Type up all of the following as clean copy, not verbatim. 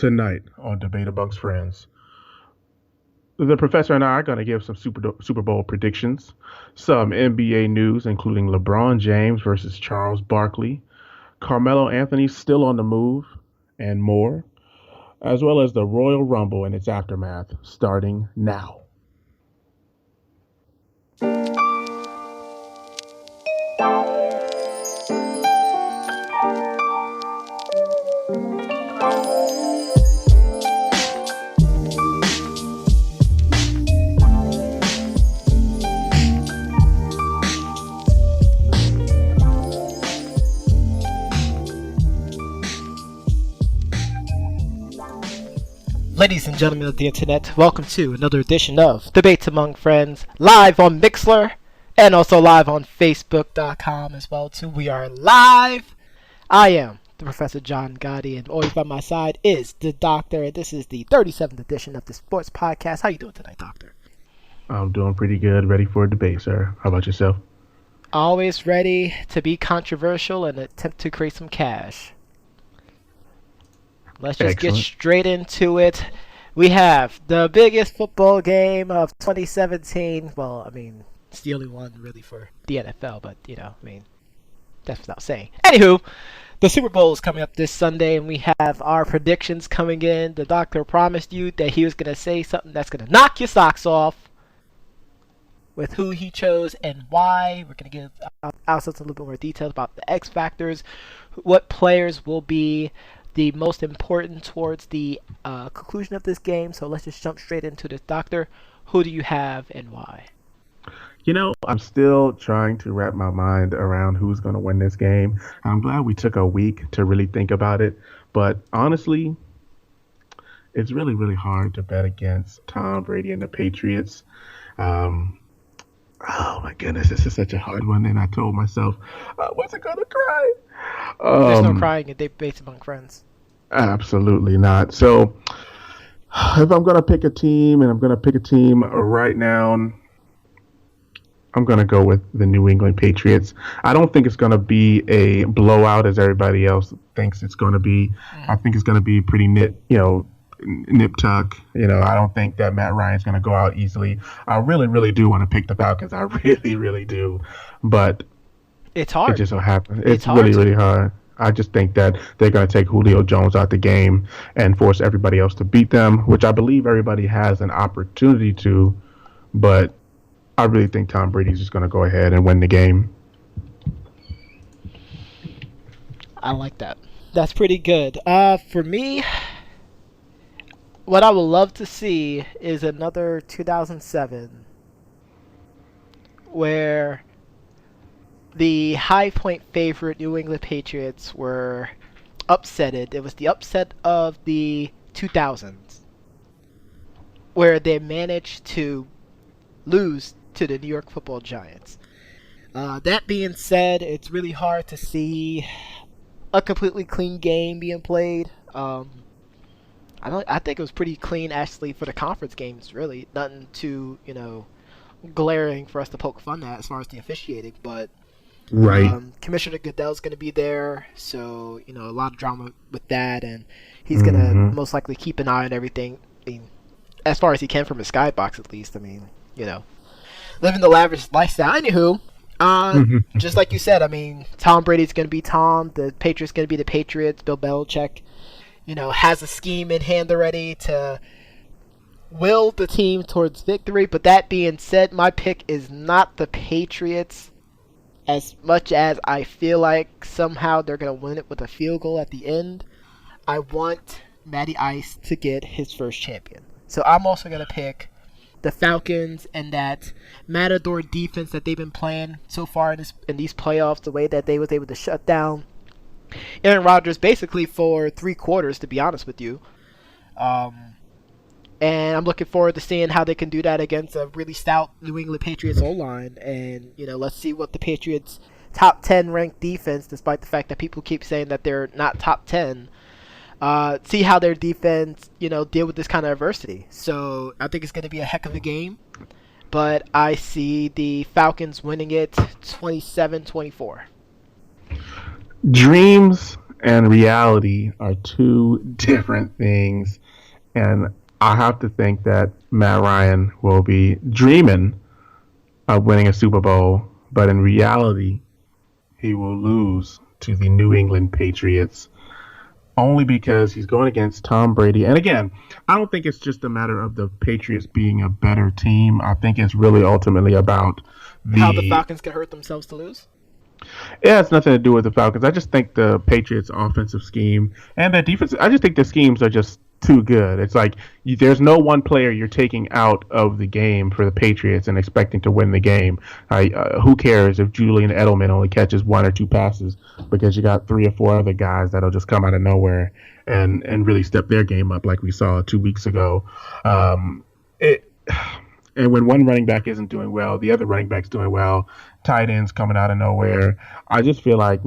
Tonight on Debate Amongst Friends, the professor and I are going to give some Super Bowl predictions, some NBA news, including LeBron James versus Charles Barkley, Carmelo Anthony still on the move, and more, as well as the Royal Rumble and its aftermath, starting now. Ladies and gentlemen of the internet, welcome to another edition of Debates Among Friends, live on Mixlr, and also live on Facebook.com as well too. We are live. I am the Professor John Gotti, and always by my side is the Doctor, and this is the 37th edition of the Sports Podcast. How you doing tonight, Doctor? I'm doing pretty good, ready for a debate, sir. How about yourself? Always ready to be controversial and attempt to create some cash. Let's just get straight into it. We have the biggest football game of 2017. Well, I mean, it's the only one really for the NFL, but, you know, I mean, that's without saying. Anywho, the Super Bowl is coming up this Sunday, and we have our predictions coming in. The doctor promised you that he was going to say something that's going to knock your socks off with who he chose and why. We're going to give ourselves a little bit more details about the X factors, what players will be the most important towards the conclusion of this game. So let's just jump straight into this, Doctor. Who do you have and why? You know, I'm still trying to wrap my mind around who's going to win this game. I'm glad we took a week to really think about it. But honestly, it's really, really hard to bet against Tom Brady and the Patriots. Oh my goodness, this is such a hard one. And I told myself I wasn't going to cry. There's no crying in Debates Among Friends. Absolutely not. So if I'm going to pick a team, and I'm going to pick a team right now, I'm going to go with the New England Patriots. I don't think it's going to be a blowout as everybody else thinks it's going to be. I think it's going to be pretty nip tuck. You know, I don't think that Matt Ryan's going to go out easily. I really, really do want to pick the Falcons. I really, really do. But it's hard. It just so happens. It's really, really hard. I just think that they're going to take Julio Jones out the game and force everybody else to beat them, which I believe everybody has an opportunity to. But I really think Tom Brady's just going to go ahead and win the game. I like that. That's pretty good. For me, what I would love to see is another 2007 where the high point favorite New England Patriots were upsetted. It was the upset of the 2000s, where they managed to lose to the New York Football Giants. That being said, it's really hard to see a completely clean game being played. I think it was pretty clean actually for the conference games. Really, nothing too glaring for us to poke fun at as far as the officiating, but. Right. Commissioner Goodell's going to be there, so a lot of drama with that, and he's going to most likely keep an eye on everything. I mean, as far as he can from his skybox, at least. I mean, living the lavish lifestyle. Anywho, just like you said, I mean, Tom Brady's going to be Tom. The Patriots going to be the Patriots. Bill Belichick, has a scheme in hand already to will the team towards victory. But that being said, my pick is not the Patriots. As much as I feel like somehow they're going to win it with a field goal at the end, I want Matty Ice to get his first champion. So I'm also going to pick the Falcons and that Matador defense that they've been playing so far in these playoffs, the way that they was able to shut down Aaron Rodgers basically for 3 quarters, to be honest with you. And I'm looking forward to seeing how they can do that against a really stout New England Patriots O-line. And, let's see what the Patriots' top 10 ranked defense, despite the fact that people keep saying that they're not top 10, see how their defense, deal with this kind of adversity. So I think it's going to be a heck of a game. But I see the Falcons winning it 27-24. Dreams and reality are two different things. And I have to think that Matt Ryan will be dreaming of winning a Super Bowl, but in reality, he will lose to the New England Patriots only because he's going against Tom Brady. And again, I don't think it's just a matter of the Patriots being a better team. I think it's really ultimately about how the Falcons can hurt themselves to lose. Yeah, it's nothing to do with the Falcons. I just think the Patriots' offensive scheme and their defense, I just think the schemes are just too good. It's like there's no one player you're taking out of the game for the Patriots and expecting to win the game. Who cares if Julian Edelman only catches one or two passes because you got 3 or 4 other guys that'll just come out of nowhere and really step their game up like we saw 2 weeks ago. And when one running back isn't doing well, the other running back's doing well. Tight ends coming out of nowhere. I just feel like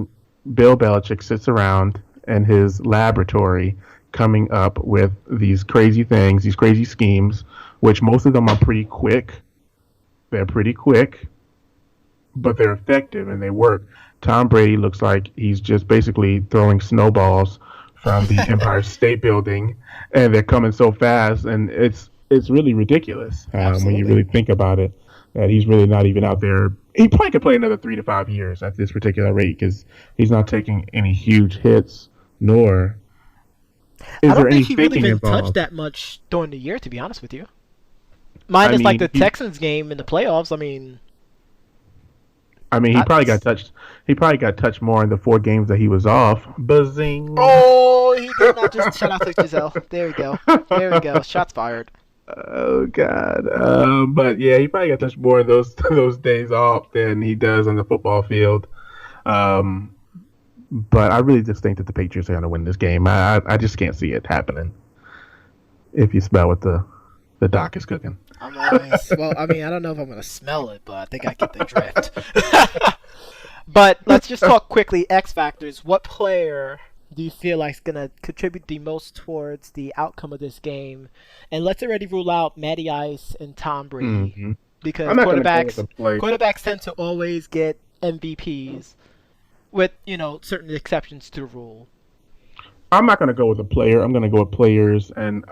Bill Belichick sits around in his laboratory coming up with these crazy things, these crazy schemes, which most of them are pretty quick. They're pretty quick, but they're effective and they work. Tom Brady looks like he's just basically throwing snowballs from the Empire State Building, and they're coming so fast, and it's really ridiculous when you really think about it. That he's really not even out there. He probably could play another 3 to 5 years at this particular rate because he's not taking any huge hits, nor is there any thinking involved. I don't think he really been touched that much during the year, to be honest with you. Minus like the Texans game in the playoffs. He probably got touched. He probably got touched more in the 4 games that he was off. Buzzing. Oh, he did not just shout out to Giselle. There we go. There we go. Shots fired. Oh God. But yeah, he probably got touched more in those days off than he does on the football field. But I really just think that the Patriots are going to win this game. I just can't see it happening. If you smell what the doc is cooking. Well, I don't know if I'm going to smell it, but I think I get the drift. But let's just talk quickly. X factors. What player do you feel like is going to contribute the most towards the outcome of this game? And let's already rule out Matty Ice and Tom Brady. Mm-hmm. Because quarterbacks tend to always get MVPs with, certain exceptions to the rule. I'm not going to go with a player. I'm going to go with players. And,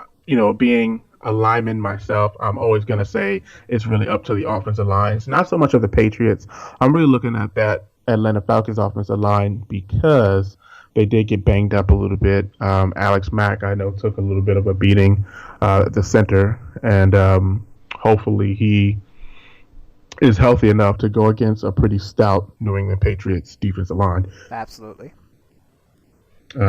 being a lineman myself, I'm always going to say it's really up to the offensive lines. Not so much of the Patriots. I'm really looking at that Atlanta Falcons offensive line because they did get banged up a little bit. Alex Mack, I know, took a little bit of a beating at the center. And hopefully he is healthy enough to go against a pretty stout New England Patriots defensive line. Absolutely.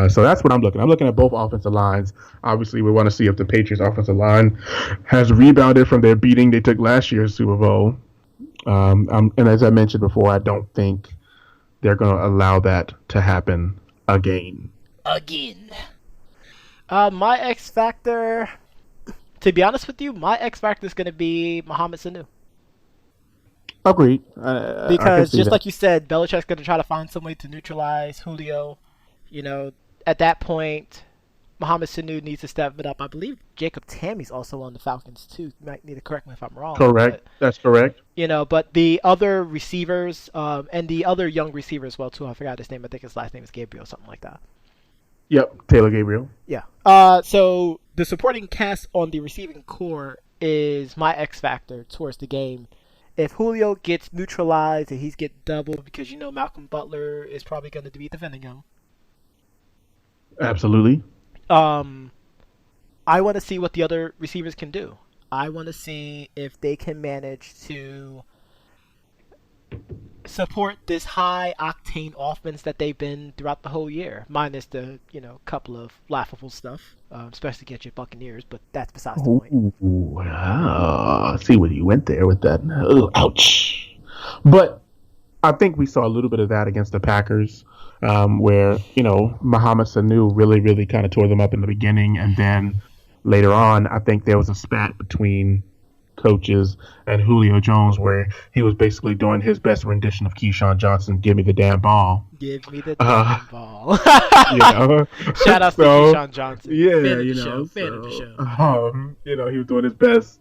So that's what I'm looking. I'm looking at both offensive lines. Obviously, we want to see if the Patriots offensive line has rebounded from their beating they took last year's Super Bowl. And as I mentioned before, I don't think they're going to allow that to happen again. My X Factor, to be honest with you, my X Factor is going to be Mohamed Sanu. Agreed. Because just like you said, Belichick's going to try to find some way to neutralize Julio. At that point, Mohamed Sanu needs to step it up. I believe Jacob Tammy's also on the Falcons too. You might need to correct me if I'm wrong. Correct. That's correct. But the other receivers, and the other young receiver as well too. I forgot his name. I think his last name is Gabriel, something like that. Yep, Taylor Gabriel. Yeah. So the supporting cast on the receiving core is my X factor towards the game. If Julio gets neutralized and he's get doubled because Malcolm Butler is probably going to be defending him. Absolutely. I want to see what the other receivers can do. I want to see if they can manage to support this high octane offense that they've been throughout the whole year, minus the couple of laughable stuff, especially against your Buccaneers. But that's besides the point. Wow. See what you went there with that. Oh, ouch. But I think we saw a little bit of that against the Packers. Where, Mohamed Sanu really, really kind of tore them up in the beginning. And then later on, I think there was a spat between coaches and Julio Jones where he was basically doing his best rendition of Keyshawn Johnson, give me the damn ball. Give me the damn ball. Shout out to Keyshawn Johnson. Yeah, Fan of the show. He was doing his best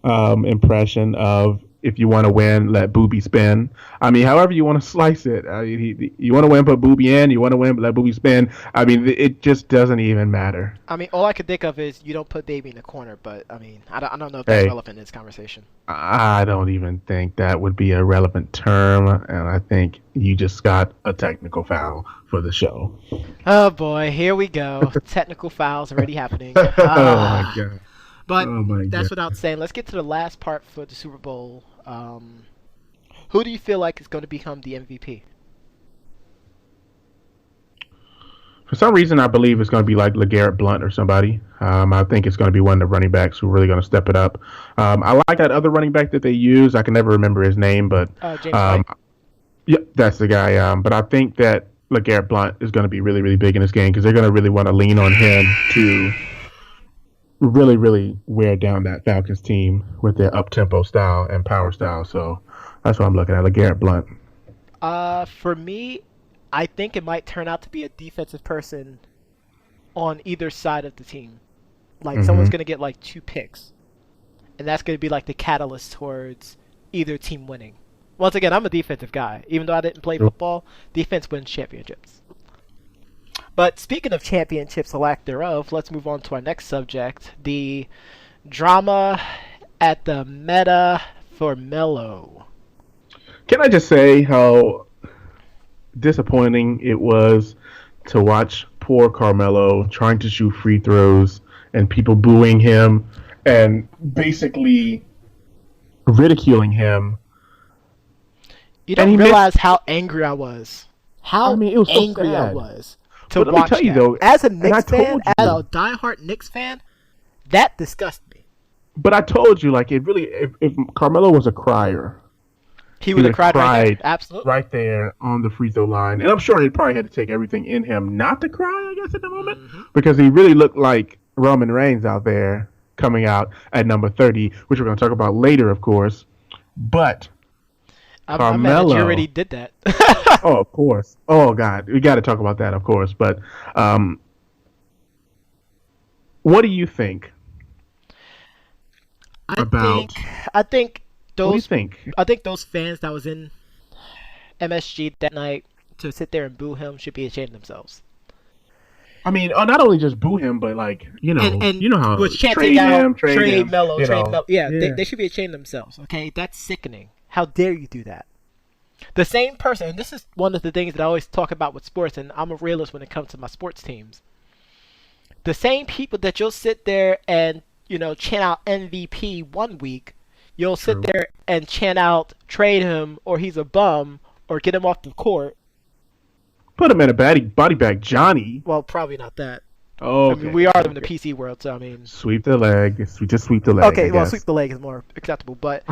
impression of if you want to win, let Booby spin. I mean, however you want to slice it. You want to win, put Booby in. You want to win, let Booby spin. I mean, it just doesn't even matter. I mean, all I could think of is you don't put Baby in the corner, but I mean, I don't know if that's Hey, relevant in this conversation. I don't even think that would be a relevant term, and I think you just got a technical foul for the show. Oh boy, here we go. Technical fouls already happening. Oh my god. But Oh my that's god. without saying. Let's get to the last part for the Super Bowl. Who do you feel like is going to become the MVP? For some reason, I believe it's going to be like LeGarrette Blount or somebody. I think it's going to be one of the running backs who are really going to step it up. I like that other running back that they use. I can never remember his name, but James White. yeah, that's the guy. But I think that LeGarrette Blount is going to be really, really big in this game because they're going to really want to lean on him to really, really wear down that Falcons team with their up-tempo style and power style. So that's what I'm looking at, LeGarrette Blount. For me, I think it might turn out to be a defensive person on either side of the team. Like someone's going to get like 2 picks. And that's going to be like the catalyst towards either team winning. Once again, I'm a defensive guy. Even though I didn't play football, defense wins championships. But speaking of championships, or lack thereof, let's move on to our next subject. The drama at the meta for Melo. Can I just say how disappointing it was to watch poor Carmelo trying to shoot free throws and people booing him and basically ridiculing him. You don't realize how angry I was. How it was so angry I sad. was to But watch let me tell you that. though, As a Knicks fan, you, as a diehard Knicks fan, that disgusts me. But I told you, like, it really, if Carmelo was a crier, He would have cried right there. Absolutely. Right there on the free throw line. And I'm sure he probably had to take everything in him not to cry, I guess, at the moment. Because he really looked like Roman Reigns out there coming out at number 30, which we're going to talk about later, of course. But Carmelo... I'm mad that you already did that. Oh, of course. Oh, God. We got to talk about that, of course. But what do you think about... I think those, what do you think? I think those fans that was in MSG that night to sit there and boo him should be ashamed of themselves. I mean, not only just boo him, but like you know how trade Melo. Yeah, yeah. They should be ashamed of themselves. Okay, that's sickening. How dare you do that? The same person, and this is one of the things that I always talk about with sports, and I'm a realist when it comes to my sports teams. The same people that you'll sit there and chant out MVP one week, you'll sit there and chant out trade him or he's a bum or get him off the court. Put him in a body bag, Johnny. Well, probably not that. Oh, okay. I mean, we are in the PC world, so I mean, sweep the leg. Just sweep the leg. Okay, well, sweep the leg is more acceptable, but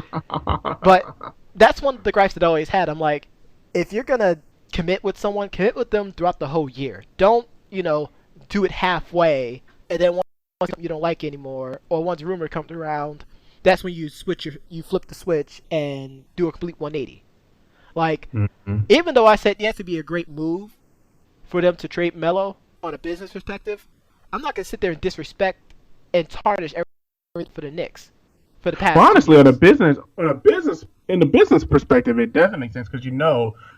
that's one of the gripes that I always had. I'm like, if you're gonna commit with someone, commit with them throughout the whole year. Don't do it halfway and then once you don't like anymore, or once rumor comes around, that's when you flip the switch and do a complete 180. Like, even though I said yes, it'd be a great move for them to trade Melo on a business perspective, I'm not gonna sit there and disrespect and tarnish everything for the Knicks for the past. Well, honestly, in the business perspective, it doesn't make sense because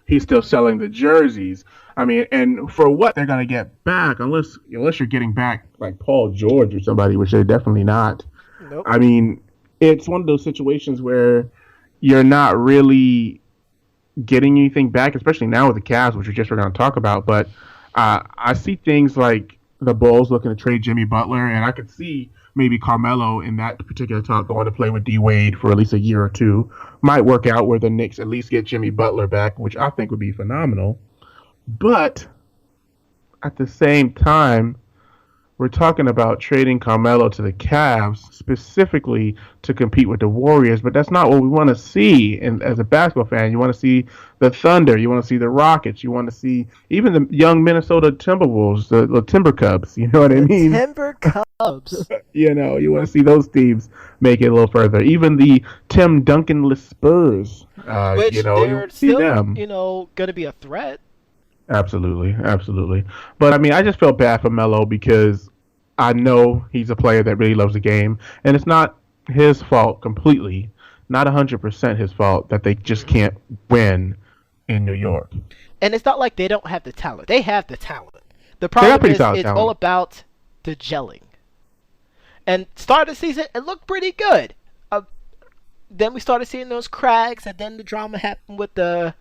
he's still selling the jerseys. I mean, and for what they're gonna get back, unless you're getting back like Paul George or somebody, which they're definitely not. Nope. I mean, it's one of those situations where you're not really getting anything back, especially now with the Cavs, which we're going to talk about. But I see things like the Bulls looking to trade Jimmy Butler, and I could see maybe Carmelo in that particular talk going to play with D Wade for at least a year or two. Might work out where the Knicks at least get Jimmy Butler back, which I think would be phenomenal. But at the same time, we're talking about trading Carmelo to the Cavs specifically to compete with the Warriors, but that's not what we want to see. And as a basketball fan, you want to see the Thunder, you want to see the Rockets, you want to see even the young Minnesota Timberwolves, the Timber Cubs. You know what I mean? Timber Cubs. You want to see those teams make it a little further. Even the Tim Duncan-less Spurs. Which they're still, them. Going to be a threat. Absolutely. But, I mean, I just felt bad for Melo because I know he's a player that really loves the game. And it's not his fault completely not 100% his fault that they just can't win in New York. And it's not like they don't have the talent. They have the talent. The They got problem pretty is solid it's talent. all about the gelling. And start of the season, it looked pretty good. Then we started seeing those cracks, and then the drama happened with the,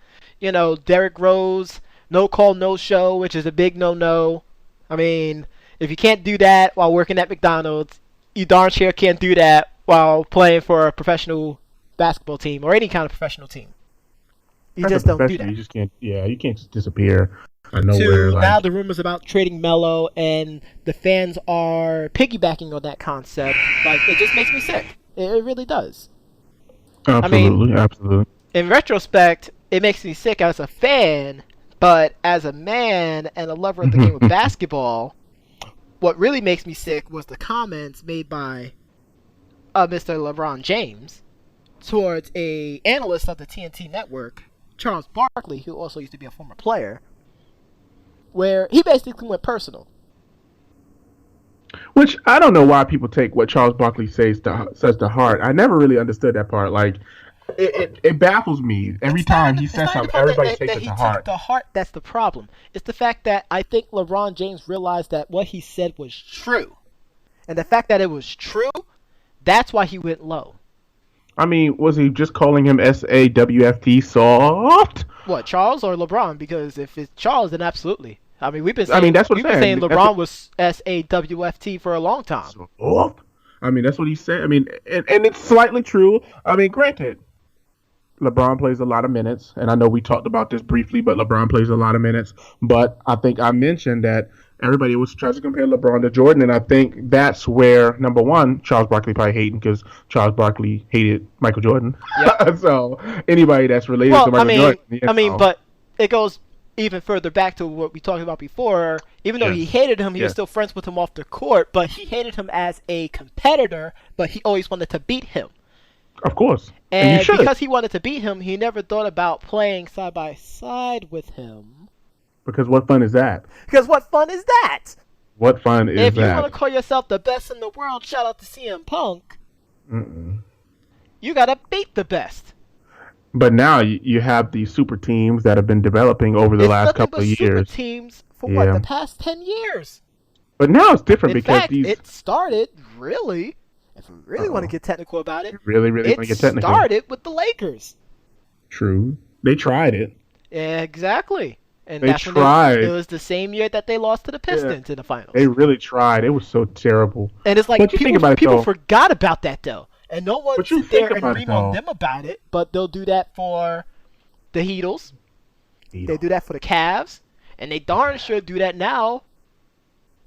Derrick Rose, no call, no show, which is a big no-no. I mean, if you can't do that while working at McDonald's, you darn sure can't do that while playing for a professional basketball team or any kind of professional team. You just don't do that. You just can't. Yeah, you can't just disappear out of nowhere. Now the rumors about trading Melo, and the fans are piggybacking on that concept. Like, it just makes me sick. It really does. Absolutely, absolutely. In retrospect, it makes me sick as a fan, but as a man and a lover of the game of basketball, what really makes me sick was the comments made by Mr. LeBron James towards a analyst of the TNT network, Charles Barkley, who also used to be a former player, where he basically went personal. Which I don't know why people take what Charles Barkley says to heart. I never really understood that part. Like, it baffles me every time he says something. Everybody takes it to heart. The heart. That's the problem. It's the fact that I think LeBron James realized that what he said was true, and the fact that it was true, that's why he went low. I mean, was he just calling him SAWFT soft? What, Charles or LeBron? Because if it's Charles, then absolutely. I mean, we've been saying, LeBron was SAWFT for a long time. Soft? I mean, that's what he said. I mean, and it's slightly true. I mean, granted, LeBron plays a lot of minutes, and I know we talked about this briefly, but LeBron plays a lot of minutes. But I think I mentioned that everybody always tries to compare LeBron to Jordan, and I think that's where, number one, Charles Barkley probably hating because Charles Barkley hated Michael Jordan. Yep. So anybody that's related to Michael Jordan. But it goes even further back to what we talked about before. Even though he hated him, he was still friends with him off the court, but he hated him as a competitor, but he always wanted to beat him. Of course. And because he wanted to beat him, he never thought about playing side by side with him. Because what fun is that? Because what fun is that? What fun is that? If you want to call yourself the best in the world, shout out to CM Punk. You got to beat the best. But now you have these super teams that have been developing over the last couple of years. Super teams for what, the past 10 years? But now it's different it started, really, if we really want to get technical about it, it started with the Lakers. True. They tried it. Exactly. And they tried. It was the same year that they lost to the Pistons in the finals. They really tried. It was so terrible. And it's like people forgot about that, though. And no one sit there and ream on them about it, but they'll do that for the Heatles. They do that for the Cavs. And they darn sure do that now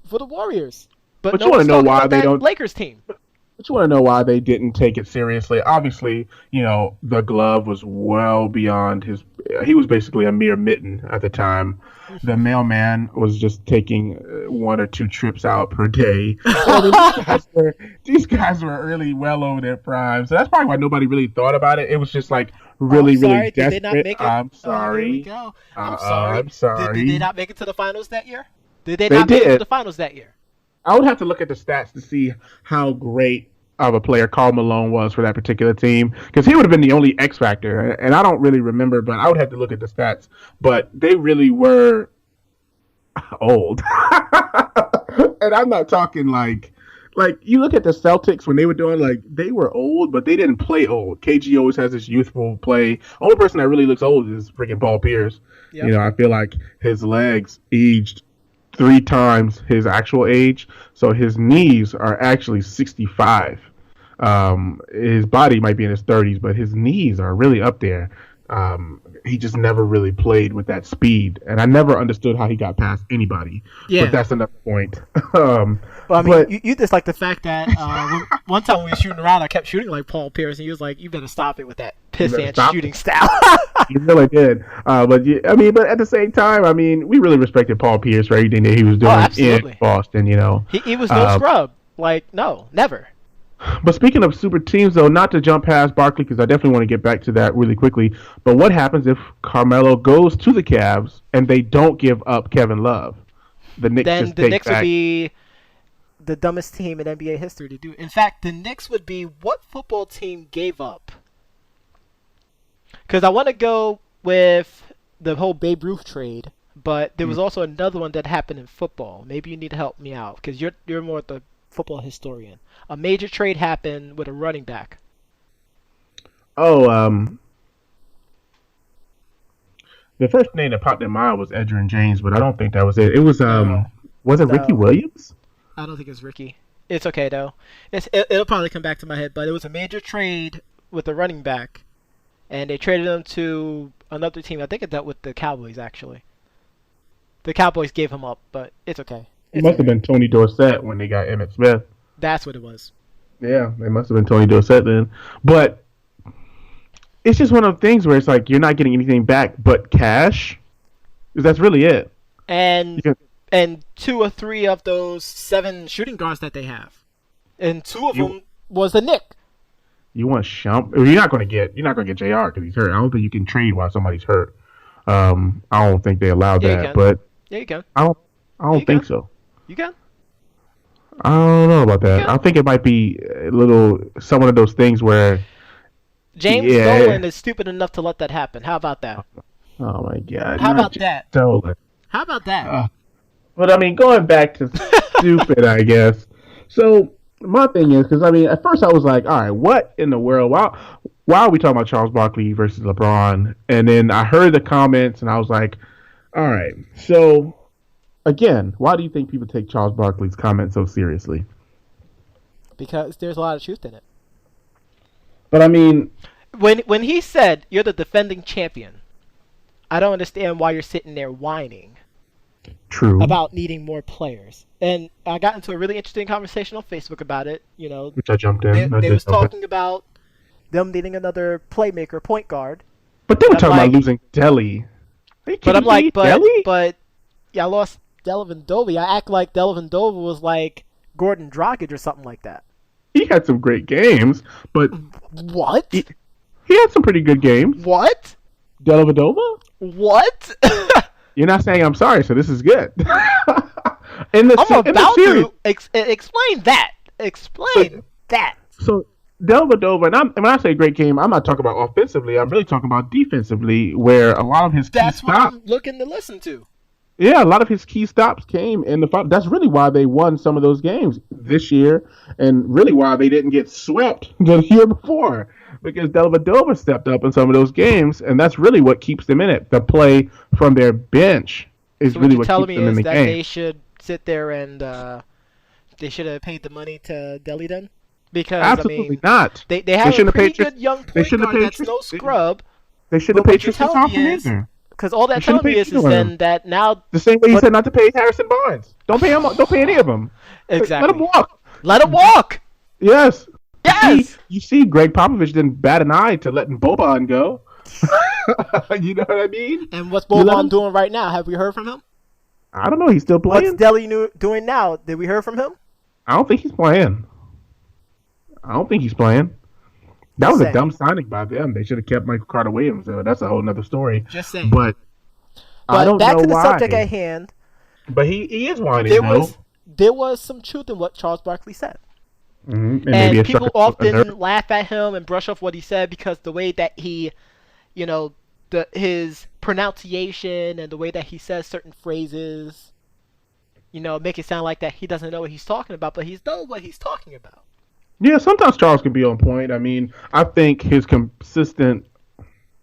for the Warriors. But no one's talking about that Lakers team. But you want to know why they didn't take it seriously? Obviously, the glove was well beyond his... He was basically a mere mitten at the time. The mailman was just taking 1 or 2 trips out per day. These guys were really well over their prime. So that's probably why nobody really thought about it. It was just like really desperate. Did they not make it? I'm sorry. Here we go. I'm sorry. Did they not make it to the finals that year? Did they not make it to the finals that year? I would have to look at the stats to see how great of a player Karl Malone was for that particular team, because he would have been the only X factor, and I don't really remember, but I would have to look at the stats. But they really were old, and I'm not talking like you look at the Celtics when they were doing they were old, but they didn't play old. KG always has this youthful play. Only person that really looks old is freaking Paul Pierce. Yep. I feel like his legs aged 3 times his actual age, so his knees are actually 65. His body might be in his 30s, but his knees are really up there. He just never really played with that speed, and I never understood how he got past anybody. Yeah. But that's another point. You just like the fact that one time when we were shooting around, I kept shooting like Paul Pierce, and he was like, "You better stop it with that pissant shooting style." You really did. But at the same time, we really respected Paul Pierce for everything that he was doing in Boston. He was no scrub. No, never. But speaking of super teams, though, not to jump past Barkley, because I definitely want to get back to that really quickly. But what happens if Carmelo goes to the Cavs and they don't give up Kevin Love? The Knicks would be the dumbest team in NBA history to do. In fact, the Knicks would be what football team gave up Because I want to go with the whole Babe Ruth trade, but there was also another one that happened in football. Maybe you need to help me out because you're more the football historian. A major trade happened with a running back. Oh, the first name that popped in mind was Edgerrin James, but I don't think that was it. It was it Ricky Williams? I don't think it's Ricky. It's okay though. It'll probably come back to my head, but it was a major trade with a running back, and they traded him to another team. I think it dealt with the Cowboys actually. The Cowboys gave him up, but it's okay. It must have been Tony Dorsett when they got Emmitt Smith. That's what it was. Yeah, it must have been Tony Dorsett then. But it's just one of those things where it's like you're not getting anything back but cash. Because that's really it. And 2 or 3 of those 7 shooting guards that they have, and 2 of them was the Nick. You want Shump? You're not going to get JR because he's hurt. I don't think you can trade while somebody's hurt. I don't think they allowed that, but yeah, you can. I don't think so. You can. I don't know about that. I think it might be some one of those things where James Dolan is stupid enough to let that happen. How about that? Oh my God! How about that? Dolan. How about that? But I mean, going back to stupid, I guess. So my thing is, because I mean, at first I was like, all right, what in the world? Why are we talking about Charles Barkley versus LeBron? And then I heard the comments, and I was like, all right. So again, why do you think people take Charles Barkley's comments so seriously? Because there's a lot of truth in it. But I mean, when he said you're the defending champion, I don't understand why you're sitting there whining. True. About needing more players. And I got into a really interesting conversation on Facebook about it, Which I jumped in. They was talking about them needing another playmaker, point guard. But they were talking about losing Delly. But I'm like, but I lost Dellavedova. I act like Dellavedova was like Gordon Dragic or something like that. He had some great games, but... What? He had some pretty good games. What? Dellavedova? What? You're not saying I'm sorry, so this is good. I'm about to explain that. Explain that. So Dellavedova, and when I say great game, I'm not talking about offensively. I'm really talking about defensively, where a lot of his key stops. That's what I'm looking to listen to. Yeah, a lot of his key stops came in the final. That's really why they won some of those games this year, and really why they didn't get swept the year before. Because Dellavedova stepped up in some of those games, and that's really what keeps them in it. The play from their bench is really what keeps them in the game. So what you're telling me is that they should sit there and they should have paid the money to Delly then? Because, absolutely not. They have a pretty good young point guard that's no scrub. They should have paid Tristan Thompson either. Because all that telling me is then that now... The same way you said not to pay Harrison Barnes. Don't pay him. Don't pay any of them. Exactly. Let him walk. Let him walk! Yes. Yes! You see, Greg Popovich didn't bat an eye to letting Boban go. You know what I mean? And what's Boban doing right now? Have we heard from him? I don't know. He's still playing. What's Delly doing now? Did we hear from him? I don't think he's playing. That was a dumb signing by them. They should have kept Michael Carter Williams. That's a whole nother story. Just saying. But I don't back know to the why. subject at hand. But he is whining, there was some truth in what Charles Barkley said. Mm-hmm. And people often laugh at him and brush off what he said because the way that he, his pronunciation and the way that he says certain phrases, make it sound like that he doesn't know what he's talking about, but he knows what he's talking about. Yeah, sometimes Charles can be on point. I mean, I think his consistent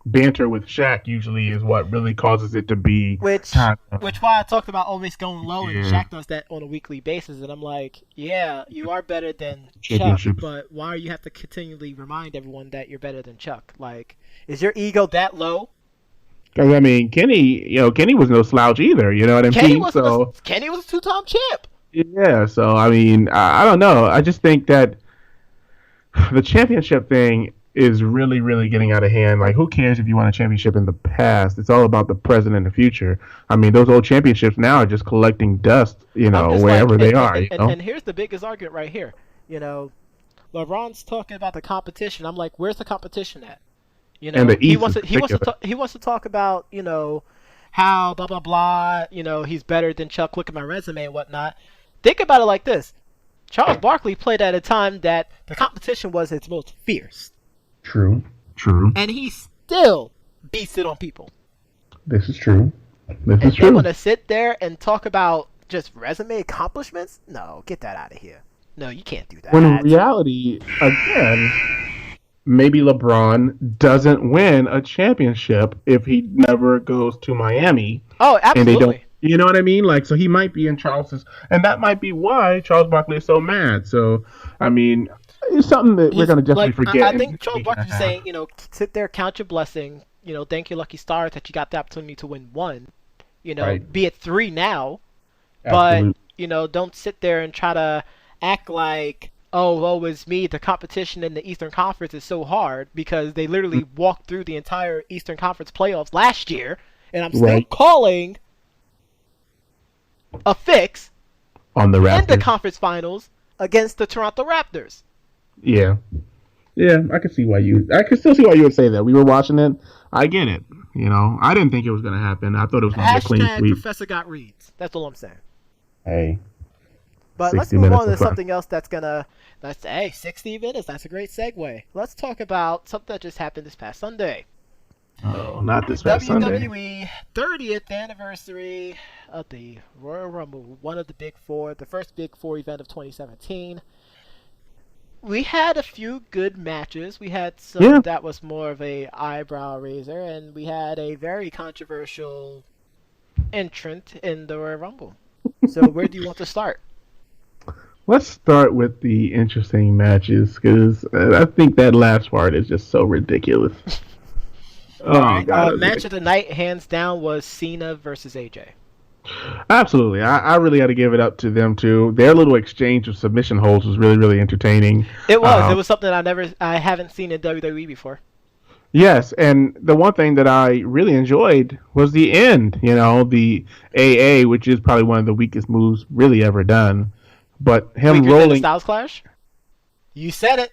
banter with Shaq usually is what really causes it to be. Which why I talked about always going low, and Shaq does that on a weekly basis, and I'm like, yeah, you are better than Chuck, but why do you have to continually remind everyone that you're better than Chuck? Like, is your ego that low? Because I mean, Kenny was no slouch either. You know what I mean? Kenny was a 2-time champ. Yeah, so I mean, I don't know. I just think that the championship thing is really, really getting out of hand. Like, who cares if you won a championship in the past? It's all about the present and the future. I mean, those old championships now are just collecting dust, wherever they are. And here's the biggest argument right here. LeBron's talking about the competition. I'm like, where's the competition at? And he wants to talk about, how blah blah blah. He's better than Chuck. Look at my resume and whatnot. Think about it like this: Charles Barkley played at a time that the competition was its most fierce. True. And he still beast it on people. This is true. This is They true. want to sit there and talk about just resume accomplishments? No, get that out of here. No, you can't do When in that. reality, again, maybe LeBron doesn't win a championship if he never goes to Miami. Oh, absolutely. And they don't, you know what I mean? Like, so he might be in Charles's, and that might be why Charles Barkley is so mad. So, I mean, it's something that we're going to definitely forget. I think Charles Barkley's saying, sit there, count your blessing, thank your lucky stars that you got the opportunity to win one, Right. be it 3 now, Absolutely. but, don't sit there and try to act like, oh, woe is me, the competition in the Eastern Conference is so hard because they literally walked through the entire Eastern Conference playoffs last year, and I'm still calling a fix on the Raptors in the conference finals against the Toronto Raptors. Yeah, I can still see why you would say that. We were watching it. I get it. I didn't think it was going to happen. I thought it was going to be a clean sweep. Professor got reads. That's all I'm saying. Hey. But let's move on to something else that's 60 minutes. That's a great segue. Let's talk about something that just happened this past Sunday. Oh, not this past Sunday. WWE 30th anniversary of the Royal Rumble, one of the Big Four, the first Big Four event of 2017. We had a few good matches. We had some that was more of a eyebrow raiser, and we had a very controversial entrant in the Royal Rumble. So where do you want to start? Let's start with the interesting matches, because I think that last part is just so ridiculous. God. Match of the night, hands down, was Cena versus AJ. Absolutely. I really got to give it up to them, too. Their little exchange of submission holds was really, really entertaining. It was. It was something I haven't seen in WWE before. Yes, and the one thing that I really enjoyed was the end, the AA, which is probably one of the weakest moves really ever done. But him Weaker rolling... than the Styles Clash? You said it.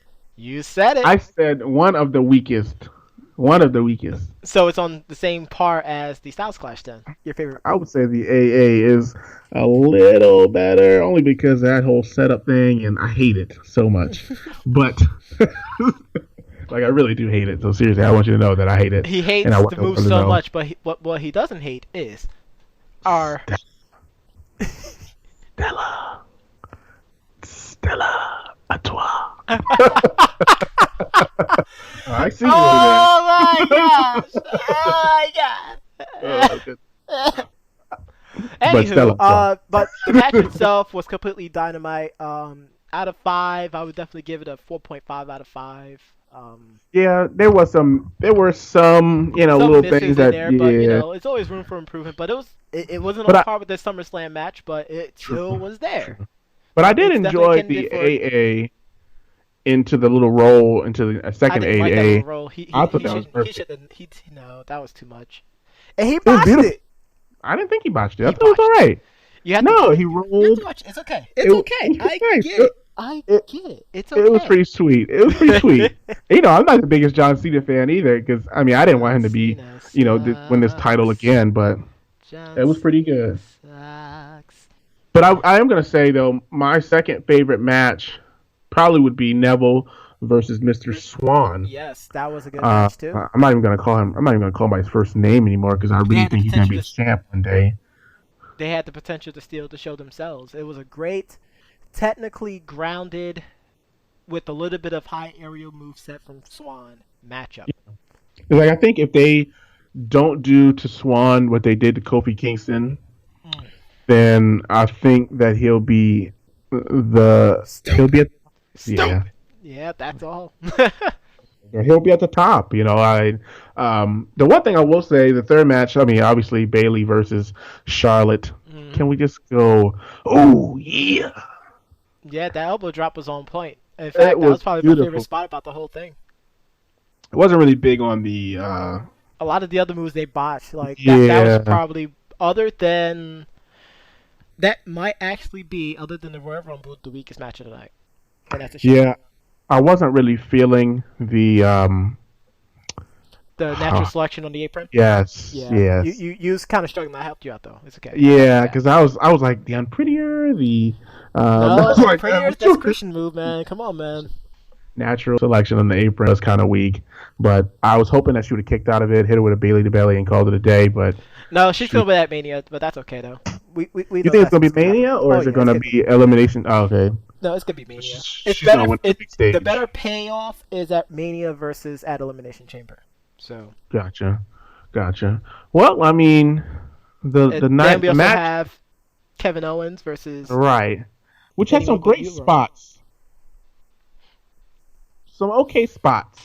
I said one of the weakest. One of the weakest. So it's on the same par as the Styles Clash then? Your favorite? I would say the AA is a little better, only because of that whole setup thing, and I hate it so much. But... I really do hate it. So seriously, I want you to know that I hate it. He hates the move so much, but what he doesn't hate is our... Stella à toi. I see you my gosh! Oh my god! Anywho, but the match itself was completely dynamite. Out of 5, I would definitely give it a 4.5 out of 5. Yeah, there were some little things that there, but it's always room for improvement. But it wasn't on par with the SummerSlam match, but it still was there. But I did enjoy the AA into the little roll into the second AA. I thought that was perfect. That was too much. And he botched it. I didn't think he botched it. I thought it was all right. He rolled. It's okay. It's okay. I get it. I get it. It's okay. It was pretty sweet. I'm not the biggest John Cena fan either, because I didn't want him to be, win this title again, but it was pretty good. But I am gonna say though, my second favorite match probably would be Neville versus Mr. Swan. Yes, that was a good match too. I'm not even gonna call him by his first name anymore, because I really think he's gonna be a champ one day. They had the potential to steal the show themselves. It was a great, technically grounded, with a little bit of high aerial moveset from Swan matchup. Yeah. I think if they don't do to Swan what they did to Kofi Kingston, then I think that he'll be Yeah, that's all. He'll be at the top. The one thing I will say, the third match, obviously Bayley versus Charlotte. Mm-hmm. Can we just go, oh, yeah. Yeah, that elbow drop was on point. In fact, that was probably my favorite spot about the whole thing. It wasn't really big on the... a lot of the other moves they botched. That was probably, other than... That might actually be, other than the Royal Rumble, the weakest match of the night. And that's a shame. Yeah, I wasn't really feeling the natural selection on the apron. Yes. Yeah. Yes. You was kind of struggling. I helped you out though. It's okay. Yeah, because I was like the unprettier, the. No, prettier. That's a Christian move, man. Come on, man. natural selection on the apron was kind of weak. But I was hoping that she would have kicked out of it, hit her with a Bailey to belly, and called it a day. But No, she's still with that Mania, but that's okay though. We you know think it's that's gonna what's be gonna Mania happen. or Oh is it yeah, gonna be elimination? Oh, okay. no, it's gonna be Mania. It's She's better. gonna win the big stage. The better payoff is at Mania versus at Elimination Chamber. So Gotcha. Well, I mean, the night then we the also match, have Kevin Owens versus right, which had some anyone but great you, Roman. spots, some okay spots.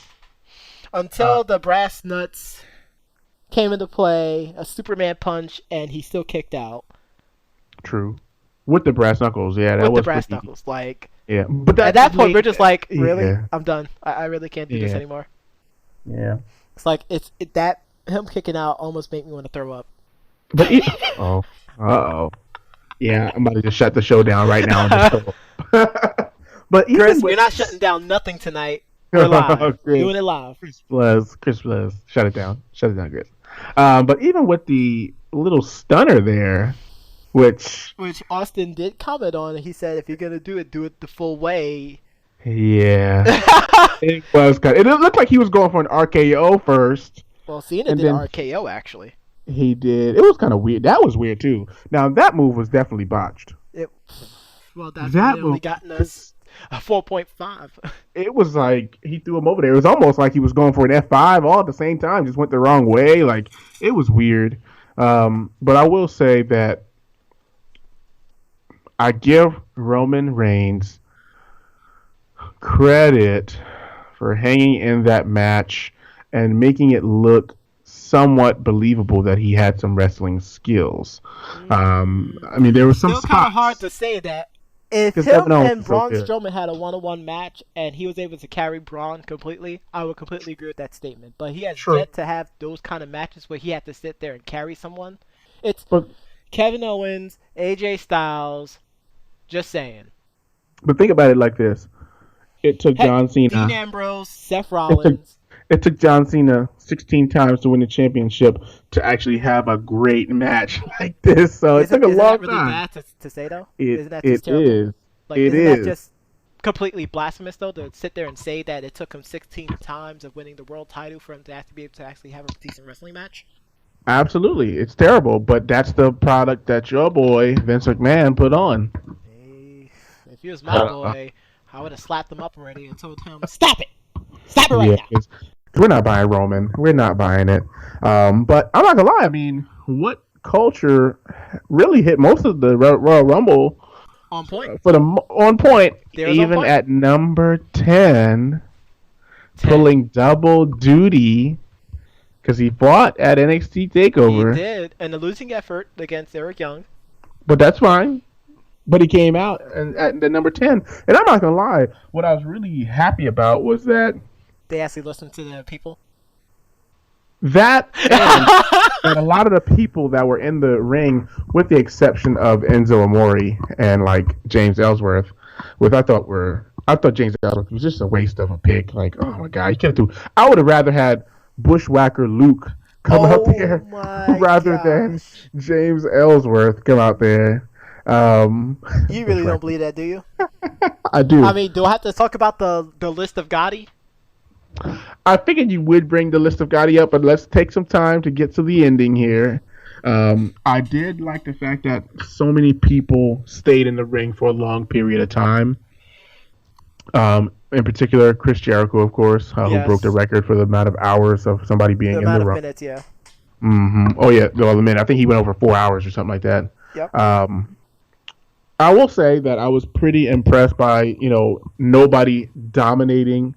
Until the brass nuts came into play, a Superman punch, and he still kicked out. True. With the brass knuckles, yeah, that With was the brass pretty, knuckles, like yeah. But at that point, we're just like, really, yeah, I'm done. I really can't do this anymore. yeah. It's like that him kicking out almost made me want to throw up. But yeah, I'm about to just shut the show down right now. But even Chris, with... you're not shutting down nothing tonight. We're live, doing it live. Chris Bless, shut it down, Chris. But even with the little stunner there, which Austin did comment on, he said, if you're gonna do it the full way. Yeah, it was kind. It looked like he was going for an RKO first. Well, Cena did an RKO actually. He did. It was kind of weird. That was weird too. Now that move was definitely botched. That's only gotten us a 4.5. It was like he threw him over there. It was almost like he was going for an F5 all at the same time. Just went the wrong way. Like it was weird. But I will say that I give Roman Reigns credit for hanging in that match and making it look somewhat believable that he had some wrestling skills. I mean, there was some spots. Still kind of hard to say that. If him and Braun Strowman had a one-on-one match and he was able to carry Braun completely, I would completely agree with that statement. But he has yet to have those kind of matches where he had to sit there and carry someone. It's Kevin Owens, AJ Styles, just saying. But think about it like this. It took John Cena, Dean Ambrose, Seth Rollins. It took John Cena 16 times to win the championship to actually have a great match like this. So it took a long time. Isn't that really bad to say, though? Isn't that just terrible? Is. Like, isn't that just completely blasphemous, though, to sit there and say that it took him 16 times of winning the world title for him to have to be able to actually have a decent wrestling match? Absolutely. It's terrible, but that's the product that your boy, Vince McMahon, put on. Hey, if he was my boy, I would have slapped him up already and told him, stop it! Stop it right now! We're not buying Roman. We're not buying it. But I'm not going to lie. I mean, what culture really hit most of the Royal Rumble on point? On point. Even at number 10, pulling double duty because he fought at NXT TakeOver. He did, and a losing effort against Eric Young. But that's fine. But he came out at the number 10. And I'm not going to lie. What I was really happy about was that they actually listened to the people. That and a lot of the people that were in the ring, with the exception of Enzo Amore and like James Ellsworth, which I thought James Ellsworth was just a waste of a pick. Like, oh my god, I would have rather had Bushwhacker Luke come out there rather than James Ellsworth come out there. You really don't believe that, do you? I do. I mean, do I have to talk about the list of Gotti? I figured you would bring the list of Gotti up, but let's take some time to get to the ending here. I did like the fact that so many people stayed in the ring for a long period of time. In particular, Chris Jericho, of course, who broke the record for the amount of hours of somebody being in the ring. The amount of minutes, yeah. Mm-hmm. Oh, yeah, the minute. I think he went over 4 hours or something like that. Yep. I will say that I was pretty impressed by, nobody dominating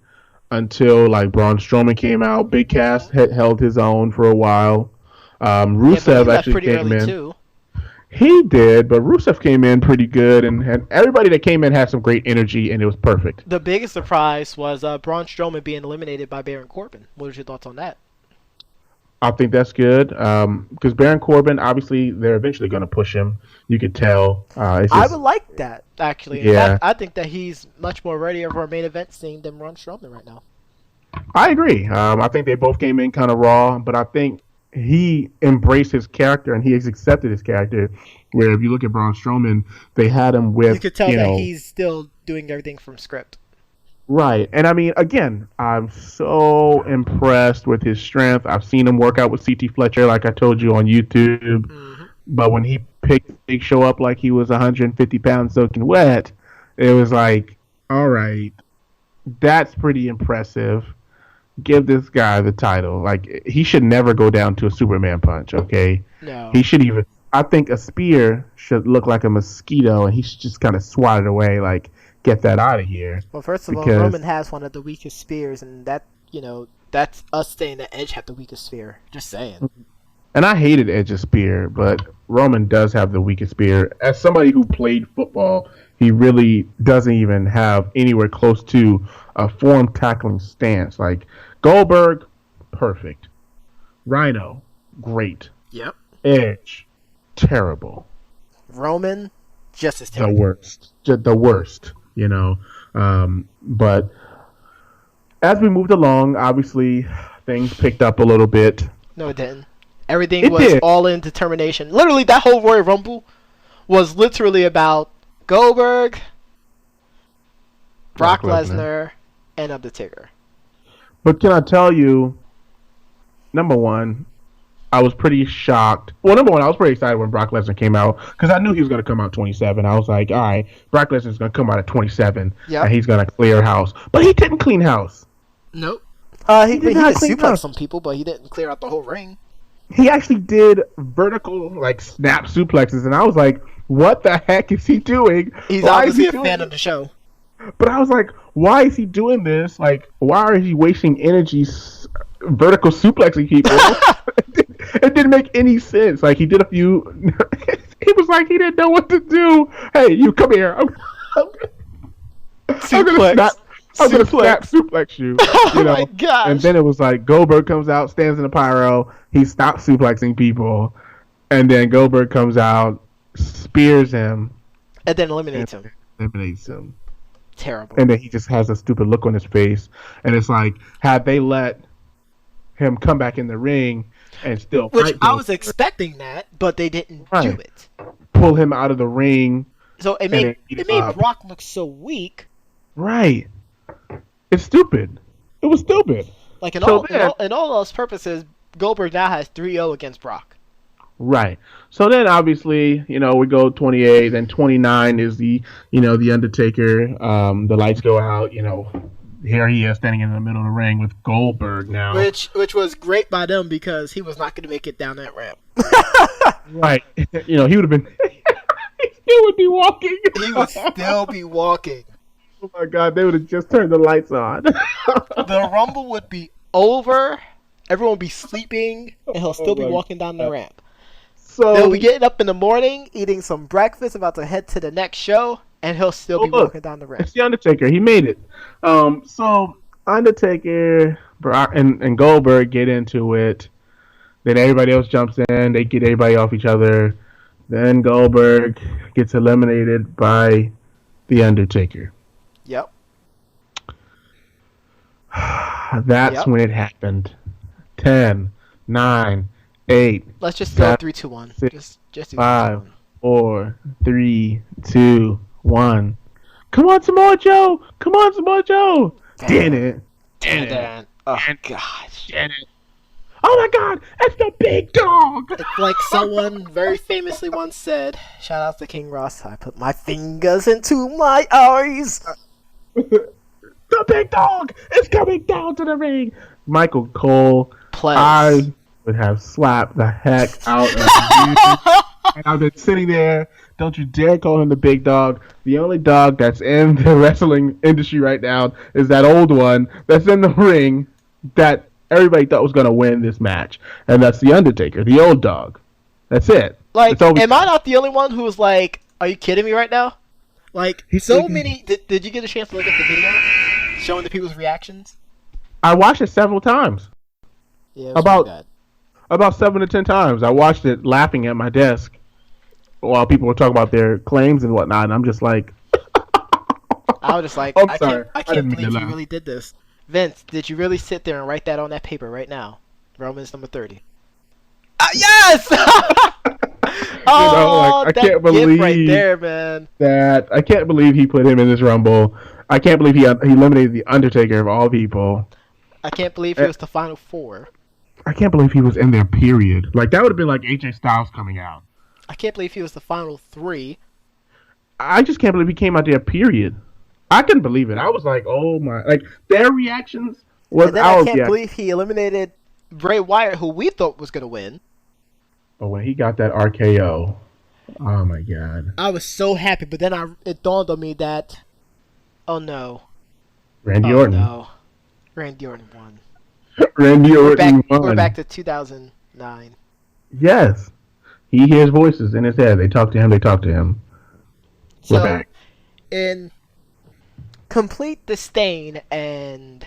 until like Braun Strowman came out. Big Cass had held his own for a while. Rusev actually came in. Too. He did, but Rusev came in pretty good, and everybody that came in had some great energy, and it was perfect. The biggest surprise was Braun Strowman being eliminated by Baron Corbin. What was your thoughts on that? I think that's good because Baron Corbin, obviously, they're eventually going to push him. You could tell. I would like that, actually. Yeah. I think that he's much more ready for a main event scene than Braun Strowman right now. I agree. I think they both came in kind of raw, but I think he embraced his character and he has accepted his character. Where if you look at Braun Strowman, they had him with... You could tell that he's still doing everything from script. Right. And I mean, again, I'm so impressed with his strength. I've seen him work out with CT Fletcher, like I told you on YouTube. Hmm. But when he picked Big Show up like he was 150 pounds soaking wet, it was like, all right, that's pretty impressive. Give this guy the title. Like, he should never go down to a Superman punch, okay? No. He should even. I think a spear should look like a mosquito, and he should just kind of swat it away, like, get that out of here. Well, first of all, Because Roman has one of the weakest spears, and that's us saying that Edge had the weakest spear. Just saying. And I hated Edge's spear, but Roman does have the weakest spear. As somebody who played football, he really doesn't even have anywhere close to a form tackling stance. Like Goldberg, perfect. Rhino, great. Yep. Edge, terrible. Roman, just as The terrible. worst. The worst, you know. But as we moved along, obviously things picked up a little bit. No, it didn't. Everything It was did. all in determination. Literally, that whole Royal Rumble was literally about Goldberg, Brock Lesnar, and Undertaker. But can I tell you, number one, I was pretty shocked. Well, number one, I was pretty excited when Brock Lesnar came out because I knew he was going to come out 27. I was like, all right, Brock Lesnar's going to come out at 27, and he's going to clear house. But he didn't clean house. Nope. He did clean suplex house. some people, but he didn't clear out the whole ring. He actually did vertical, like, snap suplexes, and I was like, what the heck is he doing? He's Why is obviously he a doing fan this? of the show. But I was like, why is he doing this? Like, why is he wasting energy vertical suplexing people? It didn't make any sense. Like, he did a few. He was like, he didn't know what to do. Hey, you come here. I'm gonna snap suplex you. Oh my gosh. And then it was like Goldberg comes out, stands in the pyro. He stops suplexing people, and then Goldberg comes out, spears him, And then eliminates him. eliminates him. Terrible. And then he just has a stupid look on his face. And it's like, had they let him come back in the ring and still Which fight I Goldberg, was expecting that, but they didn't do Right. it. pull him out of the ring. So it then made beat it him made up. Brock look so weak. Right. It's stupid. It was stupid. Like in So all those purposes, Goldberg now has 3-0 against Brock. Right. So then obviously, we go 28, then 29 is the Undertaker. The lights go out, here he is standing in the middle of the ring with Goldberg now. Which was great by them because he was not going to make it down that ramp. Right. He would have been he would be walking. He would still be walking. Oh my god, they would have just turned the lights on. The Rumble would be over. Everyone would be sleeping, and he'll still be walking down the ramp. So They'll be getting up in the morning, eating some breakfast, about to head to the next show, and he'll still be walking down the ramp. It's the Undertaker. He made it. So Undertaker, Brock, and Goldberg get into it. Then everybody else jumps in. They get everybody off each other. Then Goldberg gets eliminated by the Undertaker. Yep. That's when it happened. 10, 9, 8. Let's just go 3, 2, 1. Just do 3, 2, 5, 1. 4, 3, 2, 1. Come on, Samoa Joe! Come on, Samoa Joe! Damn it! Oh, gosh. Damn it! Oh my god! It's the big dog! It's like someone very famously once said, shout out to King Ross, I put my fingers into my eyes. The big dog is coming down to the ring! Michael Cole, Please. I would have slapped the heck out of you. And I've been sitting there. Don't you dare call him the big dog. The only dog that's in the wrestling industry right now is that old one that's in the ring that everybody thought was going to win this match. And that's The Undertaker, the old dog. That's it. Like, am I not the only one who was like, are you kidding me right now? Like, so many... Did you get a chance to look at the video showing the people's reactions? I watched it several times. Yeah, it was About 7 to 10 times. I watched it laughing at my desk while people were talking about their claims and whatnot, and I'm just like... I was just like, I'm I sorry. can't I didn't mean believe to you laugh. really did this. Vince, did you really sit there and write that on that paper right now? Romans number 30. Yes! Oh, I that can't gift right believe there, man. that. I can't believe he put him in this Rumble. I can't believe he eliminated the Undertaker of all people. I can't believe he was the final four. I can't believe he was in there. Period. Like that would have been like AJ Styles coming out. I can't believe he was the final three. I just can't believe he came out there. Period. I couldn't believe it. I was like, oh my! Like their reactions was And then our I can't reaction. believe he eliminated Bray Wyatt, who we thought was gonna win. But when he got that RKO, oh my god! I was so happy, but then it dawned on me that, oh no, Randy Orton. No, Randy Orton won. Randy Orton won. We're back to 2009. Yes, he hears voices in his head. They talk to him. They talk to him. So, we're back. In complete disdain and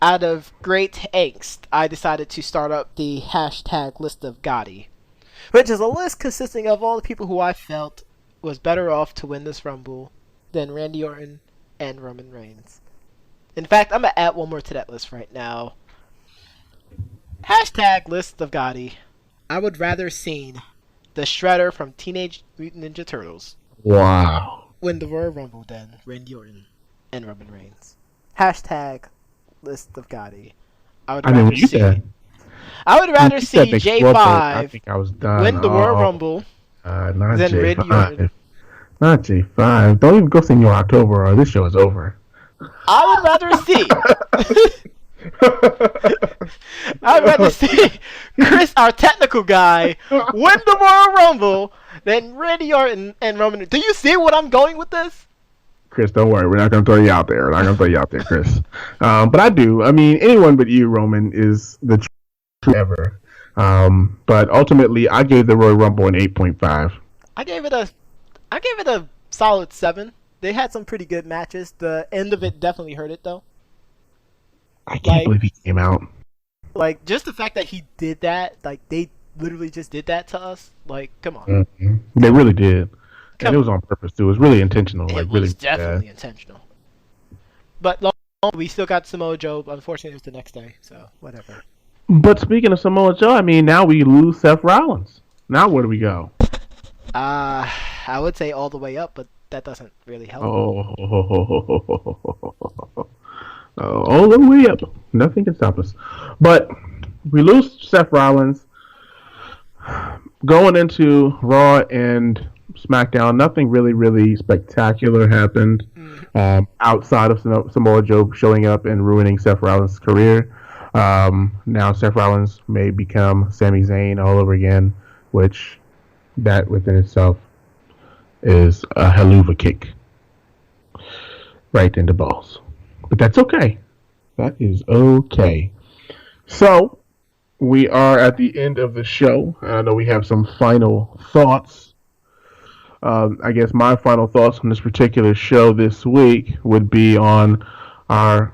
out of great angst, I decided to start up the hashtag list of Gotti, which is a list consisting of all the people who I felt was better off to win this Rumble than Randy Orton and Roman Reigns. In fact, I'm going to add one more to that list right now. Hashtag list of Gotti. I would rather seen the Shredder from Teenage Mutant Ninja Turtles win the Royal Rumble than Randy Orton and Roman Reigns. Hashtag list of Gotti. I would rather see J5 win the Royal Rumble than Randy Orton. Not J5. Don't even go Senor October or this show is over. I would rather see Chris, our technical guy, win the Royal Rumble than Randy Orton and Roman. Do you see what I'm going with this? Chris, don't worry. We're not going to throw you out there. Chris. But I do. I mean, anyone but you, Roman, is the true ever. But ultimately, I gave the Royal Rumble an 8.5. I gave it a solid 7. They had some pretty good matches. The end of it definitely hurt it, though. I can't believe he came out. Like, just the fact that he did that, like, they literally just did that to us. Like, come on. Mm-hmm. They really did. And it was on purpose, too. It was really intentional. It was definitely intentional. But we still got Samoa Joe. Unfortunately, it was the next day, so whatever. But speaking of Samoa Joe, I mean, now we lose Seth Rollins. Now where do we go? I would say all the way up, but that doesn't really help. All the way up. Nothing can stop us. But we lose Seth Rollins. Going into Raw and SmackDown, nothing really, really spectacular happened outside of Samoa Joe showing up and ruining Seth Rollins' career. Now Seth Rollins may become Sami Zayn all over again, which that within itself is a haluva kick right into balls. But that's okay. That is okay. So, we are at the end of the show. I know we have some final thoughts. I guess my final thoughts on this particular show this week would be on our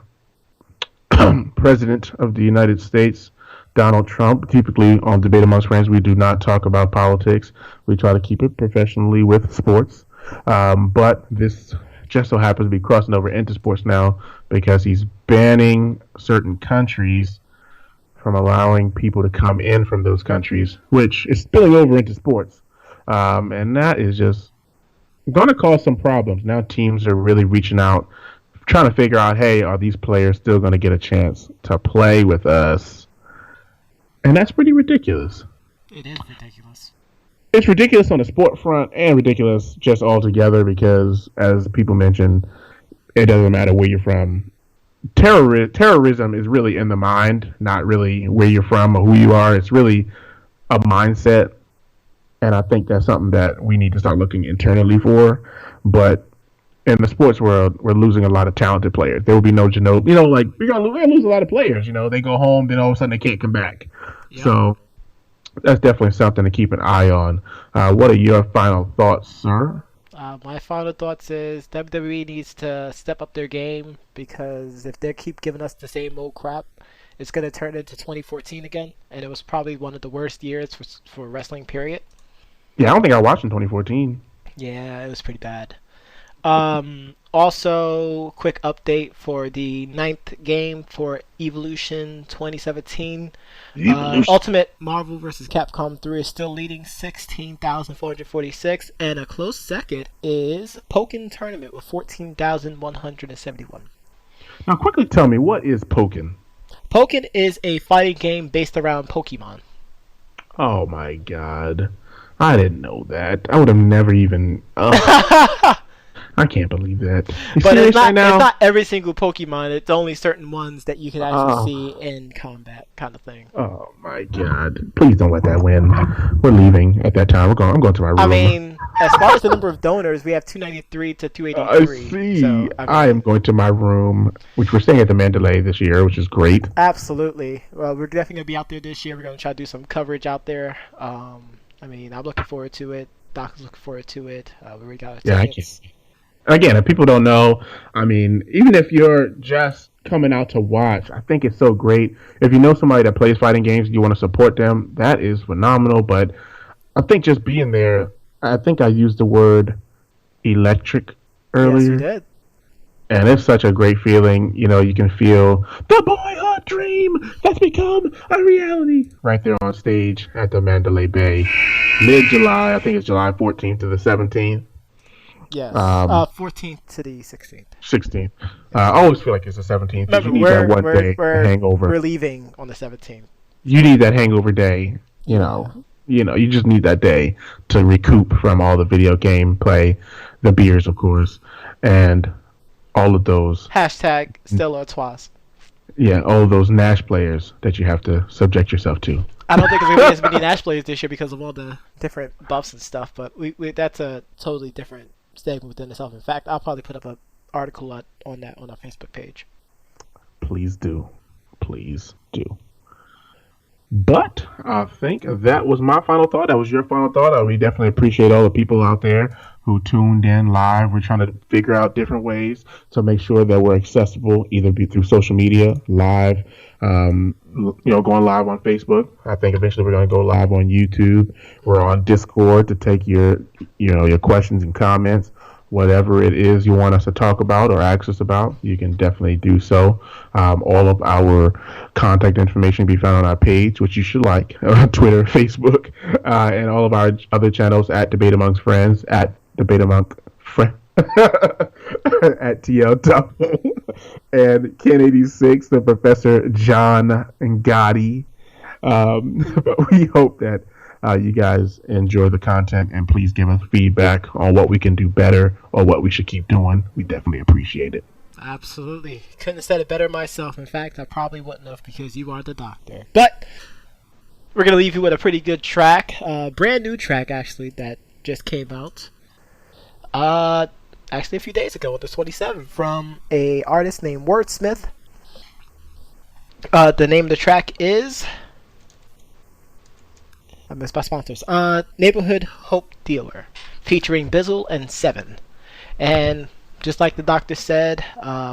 President of the United States, Donald Trump. Typically on Debate Amongst Friends, we do not talk about politics. We try to keep it professionally with sports. But this just so happens to be crossing over into sports now because he's banning certain countries from allowing people to come in from those countries, which is spilling over into sports. And that is just going to cause some problems. Now teams are really reaching out, trying to figure out, hey, are these players still going to get a chance to play with us? And that's pretty ridiculous. It is ridiculous. It's ridiculous on the sport front and ridiculous just altogether because, as people mentioned, it doesn't matter where you're from. Terrorism is really in the mind, not really where you're from or who you are. It's really a mindset, and I think that's something that we need to start looking internally for. But in the sports world, we're losing a lot of talented players. There will be no Ginobili. You know, like we're gonna lose a lot of players. You know, they go home, then all of a sudden they can't come back. Yep. So that's definitely something to keep an eye on. What are your final thoughts, sir? My final thoughts is WWE needs to step up their game because if they keep giving us the same old crap, it's going to turn into 2014 again, and it was probably one of the worst years for wrestling, period. Yeah, I don't think I watched in 2014. Yeah, it was pretty bad. Also, quick update for the 9th game for Evolution 2017. Ultimate Marvel vs. Capcom 3 is still leading 16,446, and a close second is Pokken Tournament with 14,171. Now, quickly tell me, what is Pokken? Pokken is a fighting game based around Pokemon. Oh my god. I didn't know that. I would have never even... I can't believe that. But it's not every single Pokemon. It's only certain ones that you can actually see in combat, kind of thing. Oh my god! Please don't let that win. We're leaving at that time. I'm going to my room. I mean, as far as the number of donors, we have 293 to 283. I see. So, I am going to my room, which we're staying at the Mandalay this year, which is great. Absolutely. Well, we're definitely gonna be out there this year. We're gonna try to do some coverage out there. I mean, I'm looking forward to it. Doc is looking forward to it. We already got our tickets. Again, if people don't know, I mean, even if you're just coming out to watch, I think it's so great. If you know somebody that plays fighting games and you want to support them, that is phenomenal. But I think just being there, I think I used the word electric earlier. Yes, you did. And it's such a great feeling. You know, you can feel the boyhood dream that's become a reality right there on stage at the Mandalay Bay. Mid-July, I think it's July 14th to the 17th. Yes, 14th to the 16th. 16th. I always feel like it's the 17th. Remember, you need that one day hangover. We're leaving on the 17th. You need that hangover day. You know, you just need that day to recoup from all the video game play, the beers, of course, and all of those. Hashtag still Artois. Yeah, all of those Nash players that you have to subject yourself to. I don't think there's going to be as many Nash players this year because of all the different buffs and stuff, but we that's a totally different segment within itself. In fact, I'll probably put up an article on that on our Facebook page. Please do. Please do. But I think that was my final thought. That was your final thought. We definitely appreciate all the people out there who tuned in live. We're trying to figure out different ways to make sure that we're accessible, either be through social media, live, going live on Facebook. I think eventually we're going to go live on YouTube. We're on Discord to take your questions and comments. Whatever it is you want us to talk about or ask us about, you can definitely do so. All of our contact information can be found on our page, which you should like, on Twitter, Facebook, and all of our other channels at Debate Amongst Friends, at Debate Amongst Friends, at TL Double, and Ken86, the Professor John and Gotti. But we hope that you guys enjoy the content, and please give us feedback on what we can do better or what we should keep doing. We definitely appreciate it. Absolutely. Couldn't have said it better myself. In fact, I probably wouldn't have because you are the doctor. But we're going to leave you with a pretty good track. Brand new track, actually, that just came out. Actually, a few days ago on the 27th from a artist named Wordsmith. The name of the track is... I missed my sponsors. Neighborhood Hope Dealer, featuring Bizzle and Seven. And just like the doctor said,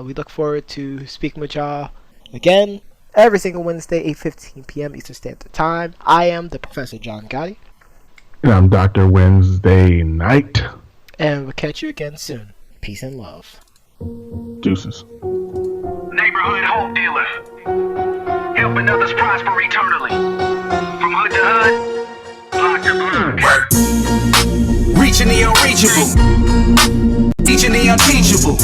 we look forward to speaking with y'all again every single Wednesday, 8:15 p.m. Eastern Standard Time. I am the Professor John Gotti. And I'm Dr. Wednesday Night. And we'll catch you again soon. Peace and love. Deuces. Neighborhood Hope Dealer, helping others prosper eternally. From hood to hood, block to block. Reaching the unreachable, teaching the unteachable.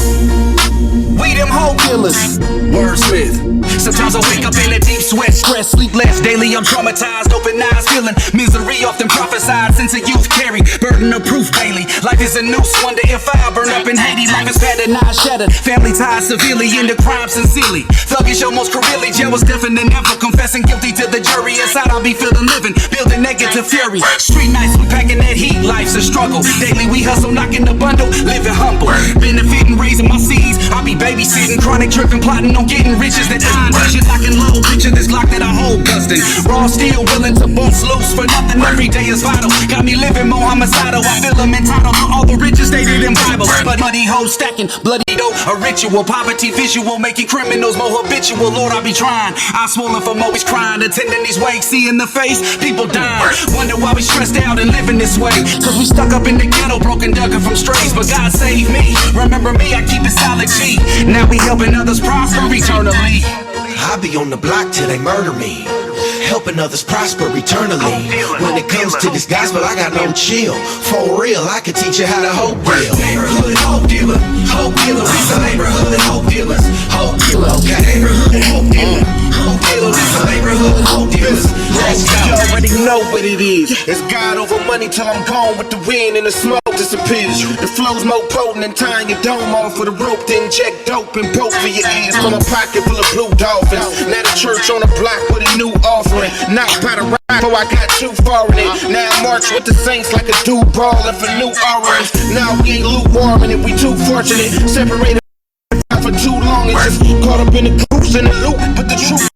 We them hope dealers. Wordsmith. Sometimes I wake up in a deep sweat, stress, sleepless. Daily I'm traumatized, open eyes, feeling misery. Often prophesied since a youth carry burden of proof daily. Life is a noose, wonder if I burn up in Haiti. Life is battered, not shattered. Family ties severely into crime sincerely. Thuggish, almost careerly. Jail was different than ever. Confessing guilty to the jury. Inside I'll be feeling living, building negative fury. Street nights, we packing that heat. Life's a struggle. Daily we hustle, knocking the bundle, living humble. Benefiting, raising my seeds. I'll be babysitting, chronic tripping, plotting on getting riches that time. Shit locking low, picture this Glock that I hold. dope busting. Raw steel, willing to bust loose for nothing. Every day is vital. Got me living more homicidal. I feel I'm entitled to all the riches stated in Bible. But money, hoes stacking, bloody dope, a ritual. Poverty visual, making criminals more habitual. Lord, I be trying. I swollen from always crying. Attending these wakes, seeing the face, people dying. Wonder why we stressed out and living this way. Cause we stuck up in the ghetto, broken ducking from strays. But God saved me. Remember me, I keep it solid G. Now we helping others prosper eternally. I be on the block till they murder me, helping others prosper eternally. When it comes to this gospel, I got no chill. For real, I can teach you how to hope deal. Neighborhood hope dealer, hope dealer. We some neighborhood hope dealers, hope dealer. Okay, neighborhood hope dealer, hope dealer. We some neighborhood hope dealers. Let's go. You already know what it is. It's God over money till I'm gone with the wind and the smoke disappears. The flow's more potent than tying your dome off with a rope. Then check dope and broke for your ass from a pocket full of blue dolphins. Now the church on the block with a new offering. Not by the rock, but I got too far in it. Now I march with the saints like a dude brawling for new orange. Now we ain't lukewarm and we too fortunate. Separated for too long and just caught up in the goose in the loop. But the truth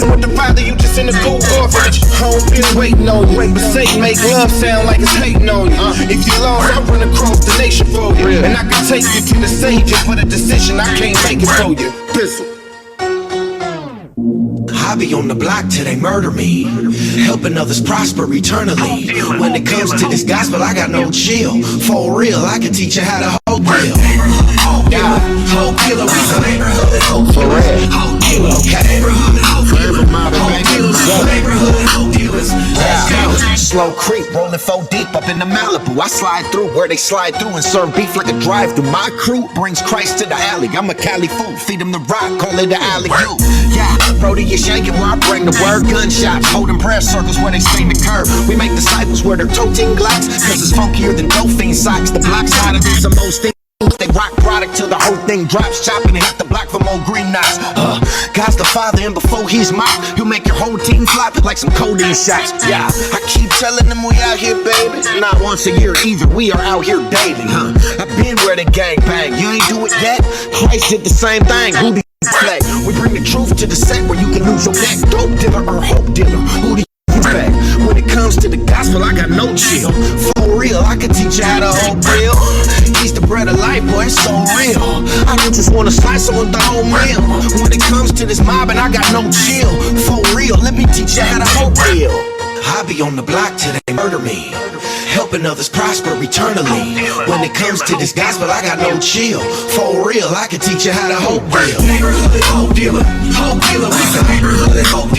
with the father, you just in the cool orphanage. Home is waiting on you, but Satan make love sound like it's hating on you. If you lost, I'll run across the nation for you, and I can take you to the Savior for the decision. I can't make it for you. Pistol. I be on the block till they murder me, helping others prosper eternally. When it comes to this gospel, I got no chill. For real, I can teach you how to hope deal. Hope dealer, hope dealer. We some neighborhood hope dealers, hope dealer. Okay, neighborhood hope dealer, hope dealers. Neighborhood hope dealers. Let's go. Slow creep, rolling 4 deep up in the Malibu. I slide through where they slide through and serve beef like a drive-through. My crew brings Christ to the alley. I'm a Cali fool, feed him the rock, call it the alley-oop. Yeah, Brody, you shaking while I bring the word. Gunshots, holding prayer circles where they sing the curve. We make disciples wear their toting glocks, cause it's funkier than dolphin socks. The block side of this the most things. They rock product till the whole thing drops. Chopping and hit the block for more green knots. God's the father and before he's mocked, he'll make your whole team flop like some codeine shots. Yeah, I keep telling them we out here, baby. Not once a year either, we are out here daily. I've been where the gang bang. You ain't do it yet? Christ did the same thing. Who do you play? We bring the truth to the set where you can lose your neck. Dope dealer or hope dealer. Who do you back? When it comes to the gospel, I got no chill. For real, I can teach you how to hope real. He's the bread of life, boy, it's so real. I don't just wanna slice it with the whole meal. When it comes to this mob, and I got no chill. For real, let me teach you how to hope real. I be on the block till they murder me, helping others prosper eternally. When it comes to this gospel, I got no chill. For real, I can teach you how to hope real. Neighborhood hope dealer, hope dealer. We some neighborhood hope